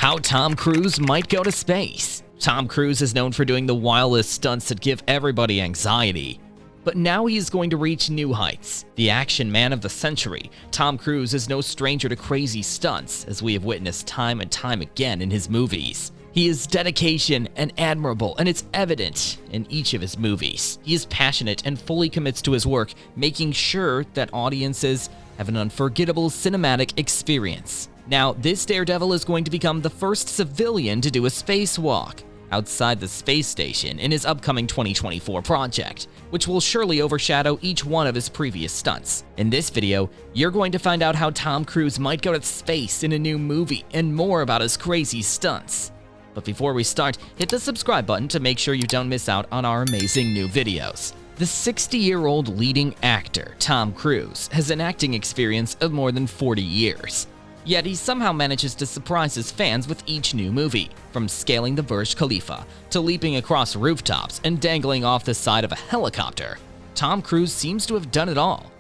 How Tom Cruise might go to space. Tom Cruise is known for doing the wildest stunts that give everybody anxiety. But now he is going to reach new heights. The action man of the century, Tom Cruise is no stranger to crazy stunts, as we have witnessed time and time again in his movies. His dedication and admirable, and it's evident in each of his movies. He is passionate and fully commits to his work, making sure that audiences have an unforgettable cinematic experience. Now, this daredevil is going to become the first civilian to do a spacewalk outside the space station in his upcoming 2024 project, which will surely overshadow each one of his previous stunts. In this video, you're going to find out how Tom Cruise might go to space in a new movie and more about his crazy stunts. But before we start, hit the subscribe button to make sure you don't miss out on our amazing new videos. The 60-year-old leading actor, Tom Cruise, has an acting experience of more than 40 years. Yet he somehow manages to surprise his fans with each new movie, from scaling the BURJ Khalifa to leaping across rooftops and dangling off the side of a helicopter. Tom Cruise seems to have done it all.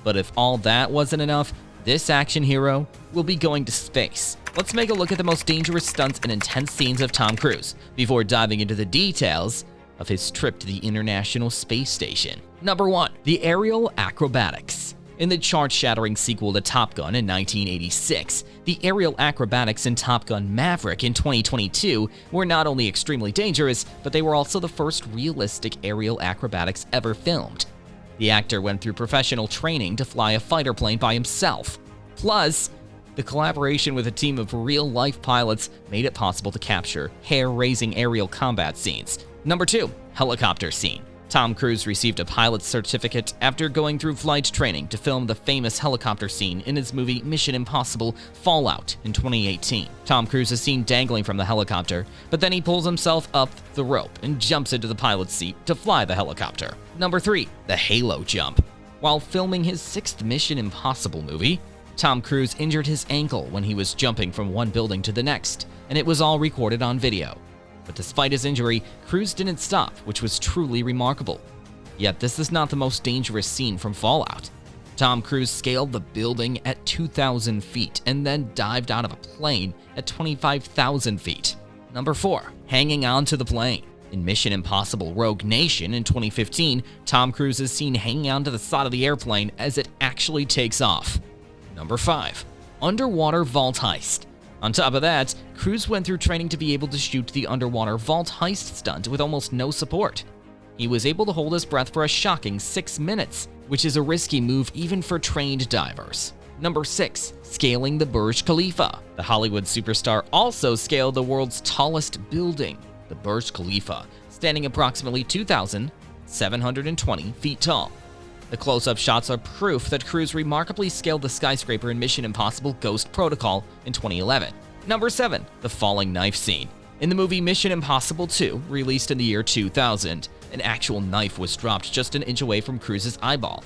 But if all that wasn't enough, this action hero will be going to space. Let's make a look at the most dangerous stunts and intense scenes of Tom Cruise before diving into the details of his trip to the International Space Station. Number 1. The aerial acrobatics. In the chart-shattering sequel to Top Gun in 1986, the aerial acrobatics in Top Gun Maverick in 2022 were not only extremely dangerous, but they were also the first realistic aerial acrobatics ever filmed. The actor went through professional training to fly a fighter plane by himself. Plus, the collaboration with a team of real-life pilots made it possible to capture hair-raising aerial combat scenes. Number 2. Helicopter scene. Tom Cruise received a pilot's certificate after going through flight training to film the famous helicopter scene in his movie Mission Impossible Fallout in 2018. Tom Cruise is seen dangling from the helicopter, but then he pulls himself up the rope and jumps into the pilot's seat to fly the helicopter. Number 3. The halo jump. While filming his 6th Mission Impossible movie, Tom Cruise injured his ankle when he was jumping from one building to the next, and it was all recorded on video. But despite his injury, Cruise didn't stop, which was truly remarkable. Yet this is not the most dangerous scene from Fallout. Tom Cruise scaled the building at 2,000 feet and then dived out of a plane at 25,000 feet. Number 4. Hanging on to the plane. In Mission Impossible Rogue Nation in 2015, Tom Cruise is seen hanging onto the side of the airplane as it actually takes off. Number 5. Underwater vault heist. On top of that, Cruise went through training to be able to shoot the underwater vault heist stunt with almost no support. He was able to hold his breath for a shocking 6 minutes, which is a risky move even for trained divers. Number 6. Scaling the BURJ Khalifa. The Hollywood superstar also scaled the world's tallest building, the BURJ Khalifa, standing approximately 2,720 feet tall. The close-up shots are proof that Cruise remarkably scaled the skyscraper in Mission Impossible Ghost Protocol in 2011. Number 7. The falling knife scene. In the movie Mission Impossible 2, released in the year 2000, an actual knife was dropped just an inch away from Cruise's eyeball.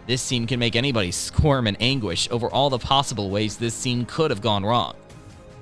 This scene can make anybody squirm in anguish over all the possible ways this scene could have gone wrong.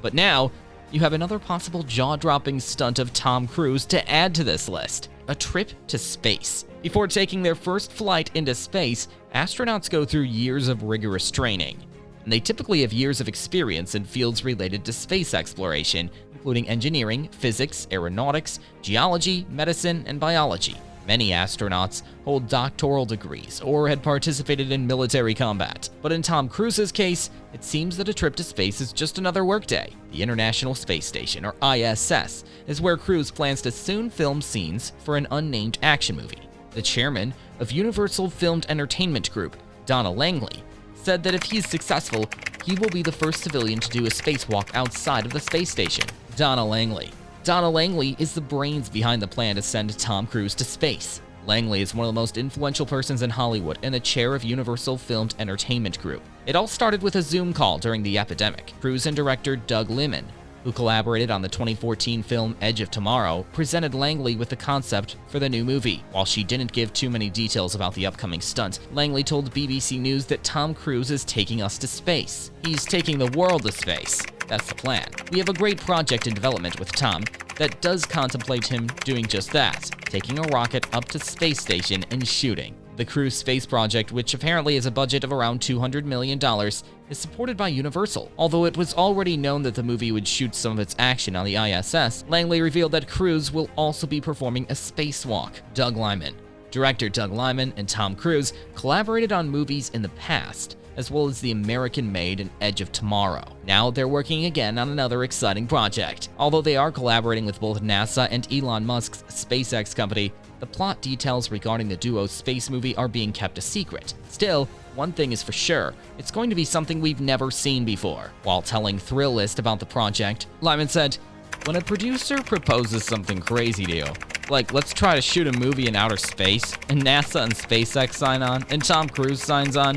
But now, you have another possible jaw-dropping stunt of Tom Cruise to add to this list: a trip to space. Before taking their first flight into space, astronauts go through years of rigorous training, and they typically have years of experience in fields related to space exploration, including engineering, physics, aeronautics, geology, medicine, and biology. Many astronauts hold doctoral degrees or had participated in military combat. But in Tom Cruise's case, it seems that a trip to space is just another workday. The International Space Station, or ISS, is where Cruise plans to soon film scenes for an unnamed action movie. The chairman of Universal Filmed Entertainment Group, Donna Langley, said that if he's successful, he will be the first civilian to do a spacewalk outside of the space station. Donna Langley is the brains behind the plan to send Tom Cruise to space. Langley is one of the most influential persons in Hollywood and the chair of Universal Filmed Entertainment Group. It all started with a Zoom call during the epidemic. Cruise and director Doug Liman, who collaborated on the 2014 film Edge of Tomorrow, presented Langley with the concept for the new movie. While she didn't give too many details about the upcoming stunt, Langley told BBC News that Tom Cruise is taking us to space. He's taking the world to space. That's the plan. We have a great project in development with Tom that does contemplate him doing just that, taking a rocket up to space station and shooting. The Cruise space project, which apparently has a budget of around $200 million, is supported by Universal. Although it was already known that the movie would shoot some of its action on the ISS, Langley revealed that Cruise will also be performing a spacewalk. Doug Liman. Director Doug Liman and Tom Cruise collaborated on movies in the past, as well as the American-made and Edge of Tomorrow. Now they're working again on another exciting project. Although they are collaborating with both NASA and Elon Musk's SpaceX company, the plot details regarding the duo's space movie are being kept a secret. Still, one thing is for sure, it's going to be something we've never seen before. While telling Thrillist about the project, Lyman said, "When a producer proposes something crazy to you, like let's try to shoot a movie in outer space, and NASA and SpaceX sign on, and Tom Cruise signs on,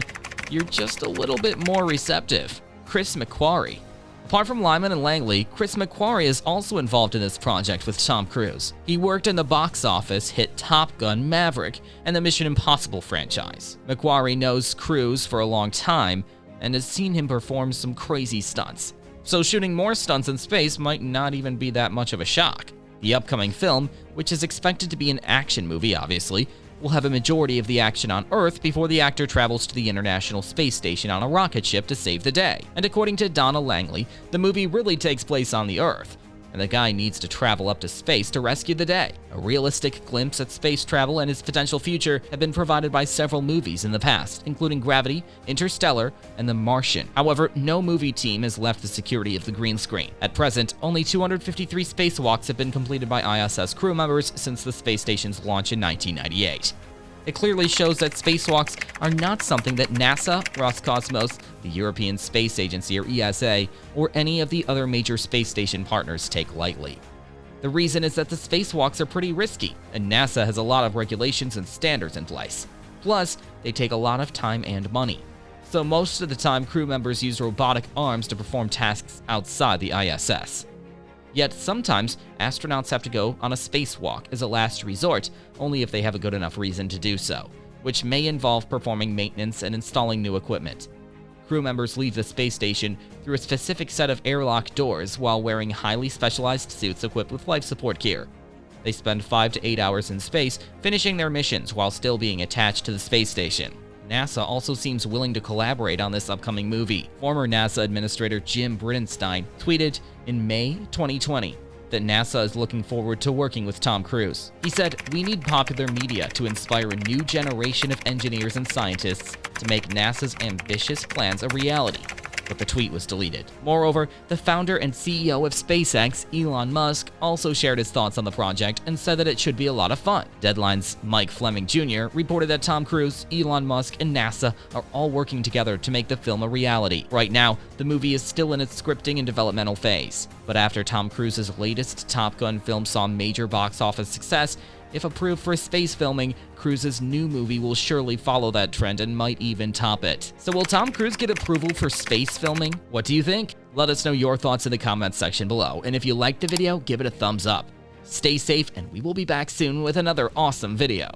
you're just a little bit more receptive." Chris McQuarrie. Apart from Lyman and Langley, Chris McQuarrie is also involved in this project with Tom Cruise. He worked in the box office hit Top Gun: Maverick and the Mission Impossible franchise. McQuarrie knows Cruise for a long time and has seen him perform some crazy stunts. So shooting more stunts in space might not even be that much of a shock. The upcoming film, which is expected to be an action movie obviously, will have a majority of the action on Earth before the actor travels to the International Space Station on a rocket ship to save the day. And according to Donna Langley, the movie really takes place on the Earth, and the guy needs to travel up to space to rescue the day. A realistic glimpse at space travel and its potential future have been provided by several movies in the past, including Gravity, Interstellar, and The Martian. However, no movie team has left the security of the green screen. At present, only 253 spacewalks have been completed by ISS crew members since the space station's launch in 1998. It clearly shows that spacewalks are not something that NASA, Roscosmos, the European Space Agency or ESA, or any of the other major space station partners take lightly. The reason is that the spacewalks are pretty risky, and NASA has a lot of regulations and standards in place. Plus, they take a lot of time and money. So most of the time, crew members use robotic arms to perform tasks outside the ISS. Yet sometimes, astronauts have to go on a spacewalk as a last resort, only if they have a good enough reason to do so, which may involve performing maintenance and installing new equipment. Crew members leave the space station through a specific set of airlock doors while wearing highly specialized suits equipped with life support gear. They spend 5 to 8 hours in space, finishing their missions while still being attached to the space station. NASA also seems willing to collaborate on this upcoming movie. Former NASA Administrator Jim Bridenstine tweeted in May 2020 that NASA is looking forward to working with Tom Cruise. He said, "We need popular media to inspire a new generation of engineers and scientists to make NASA's ambitious plans a reality." But the tweet was deleted. Moreover, the founder and CEO of SpaceX, Elon Musk, also shared his thoughts on the project and said that it should be a lot of fun. Deadline's Mike Fleming Jr. reported that Tom Cruise, Elon Musk, and NASA are all working together to make the film a reality. Right now, the movie is still in its scripting and developmental phase. But after Tom Cruise's latest Top Gun film saw major box office success, if approved for space filming, Cruise's new movie will surely follow that trend and might even top it. So will Tom Cruise get approval for space filming? What do you think? Let us know your thoughts in the comments section below, and if you liked the video, give it a thumbs up. Stay safe, and we will be back soon with another awesome video.